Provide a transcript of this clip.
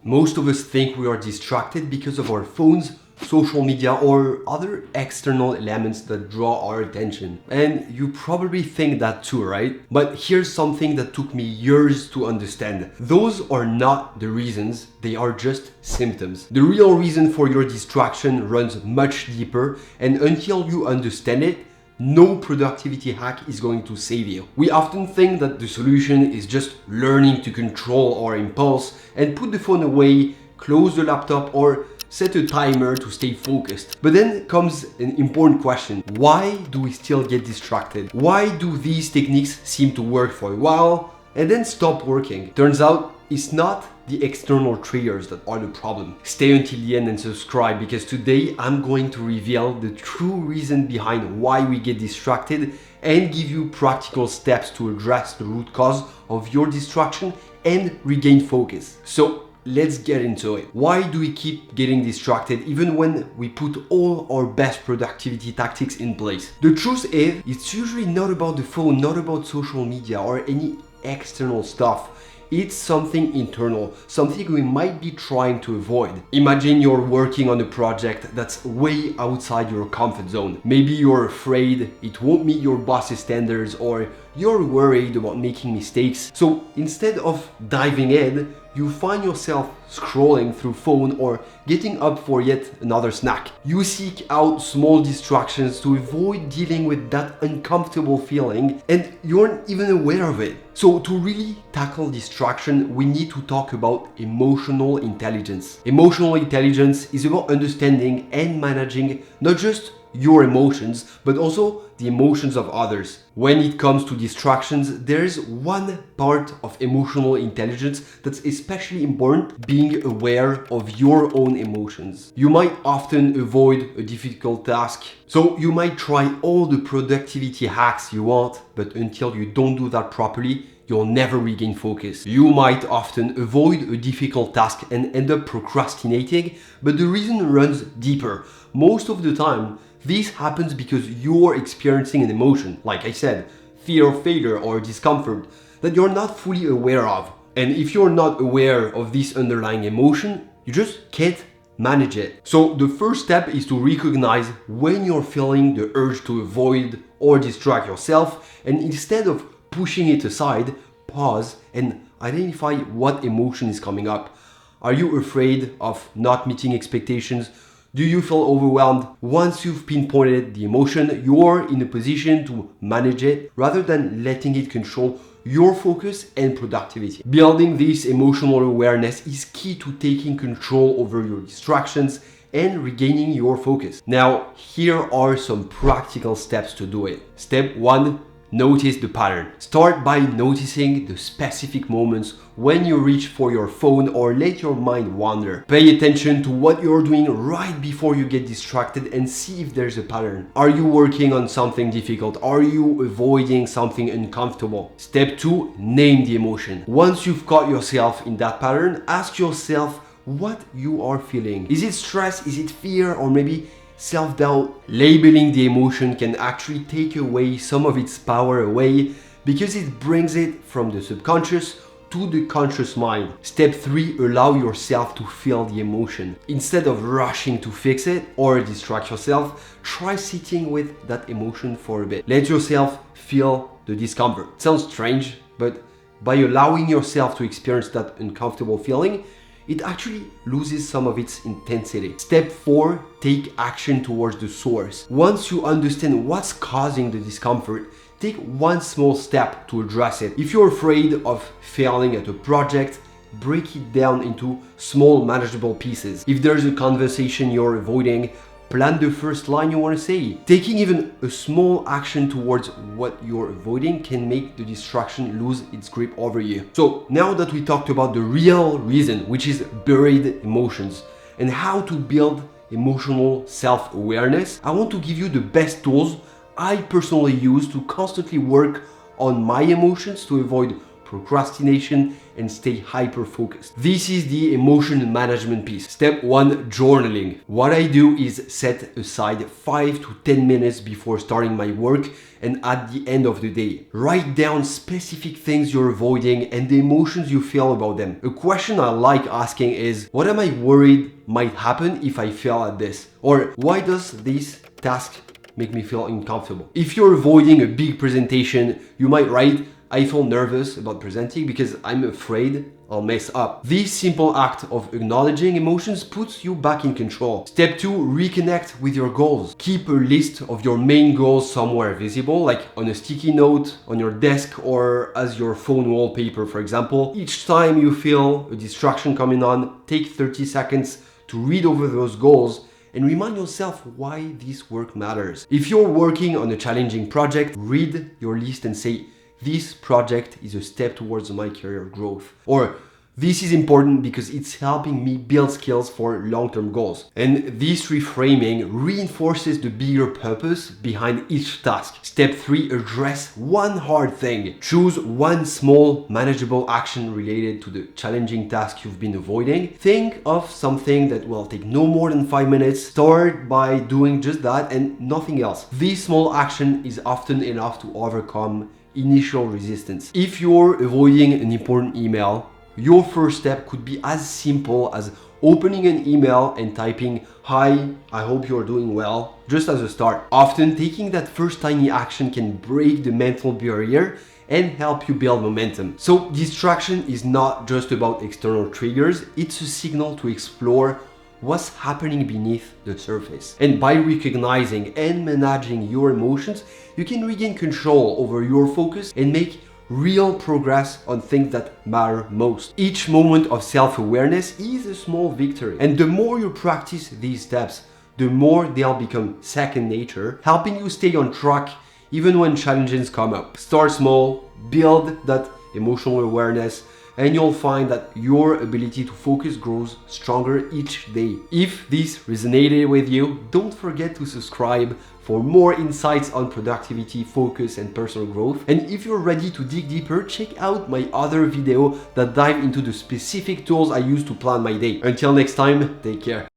Most of us think we are distracted because of our phones, social media, or other external elements that draw our attention. And you probably think that too, right? But here's something that took me years to understand. Those are not the reasons, they are just symptoms. The real reason for your distraction runs much deeper, and until you understand it, no productivity hack is going to save you. We often think that the solution is just learning to control our impulse and put the phone away, close the laptop, or set a timer to stay focused. But then comes an important question. Why do we still get distracted? Why do these techniques seem to work for a while and then stop working? Turns out it's not the external triggers that are the problem. Stay until the end and subscribe, because today I'm going to reveal the true reason behind why we get distracted and give you practical steps to address the root cause of your distraction and regain focus. So let's get into it. Why do we keep getting distracted even when we put all our best productivity tactics in place? The truth is, it's usually not about the phone, not about social media or any external stuff. It's something internal, something we might be trying to avoid. Imagine you're working on a project that's way outside your comfort zone. Maybe you're afraid it won't meet your boss's standards, or you're worried about making mistakes. So instead of diving in, you find yourself scrolling through phone or getting up for yet another snack. You seek out small distractions to avoid dealing with that uncomfortable feeling, and you aren't even aware of it. So to really tackle distraction, we need to talk about emotional intelligence. Emotional intelligence is about understanding and managing not just your emotions, but also the emotions of others. When it comes to distractions, there is one part of emotional intelligence that's especially important: being aware of your own emotions. You might often avoid a difficult task, so you might try all the productivity hacks you want, but until you don't do that properly, you'll never regain focus. You might often avoid a difficult task and end up procrastinating, but the reason runs deeper. Most of the time, this happens because you're experiencing an emotion, like I said, fear of failure or discomfort, that you're not fully aware of. And if you're not aware of this underlying emotion, you just can't manage it. So the first step is to recognize when you're feeling the urge to avoid or distract yourself, and instead of pushing it aside, pause and identify what emotion is coming up. Are you afraid of not meeting expectations? Do you feel overwhelmed? Once you've pinpointed the emotion, you're in a position to manage it rather than letting it control your focus and productivity. Building this emotional awareness is key to taking control over your distractions and regaining your focus. Now, here are some practical steps to do it. Step 1. Notice the pattern. Start by noticing the specific moments when you reach for your phone or let your mind wander. Pay attention to what you're doing right before you get distracted and see if there's a pattern. Are you working on something difficult? Are you avoiding something uncomfortable? Step 2, name the emotion. Once you've caught yourself in that pattern, ask yourself what you are feeling. Is it stress? Is it fear? Or maybe self-doubt? Labeling the emotion can actually take away some of its power away, because it brings it from the subconscious to the conscious mind. Step 3, allow yourself to feel the emotion. Instead of rushing to fix it or distract yourself, try sitting with that emotion for a bit. Let yourself feel the discomfort. It sounds strange, but by allowing yourself to experience that uncomfortable feeling, it actually loses some of its intensity. Step 4, take action towards the source. Once you understand what's causing the discomfort, take one small step to address it. If you're afraid of failing at a project, break it down into small manageable pieces. If there's a conversation you're avoiding, plan the first line you want to say. Taking even a small action towards what you're avoiding can make the distraction lose its grip over you. So now that we talked about the real reason, which is buried emotions, and how to build emotional self-awareness, I want to give you the best tools I personally use to constantly work on my emotions to avoid procrastination and stay hyper focused. This is the emotion management piece. Step 1, journaling. What I do is set aside 5 to 10 minutes before starting my work and at the end of the day. Write down specific things you're avoiding and the emotions you feel about them. A question I like asking is, what am I worried might happen if I fail at this? Or why does this task make me feel uncomfortable? If you're avoiding a big presentation, you might write, I feel nervous about presenting because I'm afraid I'll mess up. This simple act of acknowledging emotions puts you back in control. Step 2, reconnect with your goals. Keep a list of your main goals somewhere visible, like on a sticky note, on your desk, or as your phone wallpaper, for example. Each time you feel a distraction coming on, take 30 seconds to read over those goals and remind yourself why this work matters. If you're working on a challenging project, read your list and say, this project is a step towards my career growth. Or this is important because it's helping me build skills for long-term goals. And this reframing reinforces the bigger purpose behind each task. Step 3, address one hard thing. Choose one small, manageable action related to the challenging task you've been avoiding. Think of something that will take no more than 5 minutes. Start by doing just that and nothing else. This small action is often enough to overcome initial resistance. If you're avoiding an important email, your first step could be as simple as opening an email and typing, "Hi, I hope you're doing well," just as a start. Often taking that first tiny action can break the mental barrier and help you build momentum. So distraction is not just about external triggers, it's a signal to explore what's happening beneath the surface. And by recognizing and managing your emotions, you can regain control over your focus and make real progress on things that matter most. Each moment of self-awareness is a small victory. And the more you practice these steps, the more they'll become second nature, helping you stay on track even when challenges come up. Start small, build that emotional awareness, and you'll find that your ability to focus grows stronger each day. If this resonated with you, don't forget to subscribe for more insights on productivity, focus, and personal growth. And if you're ready to dig deeper, check out my other video that dive into the specific tools I use to plan my day. Until next time, take care.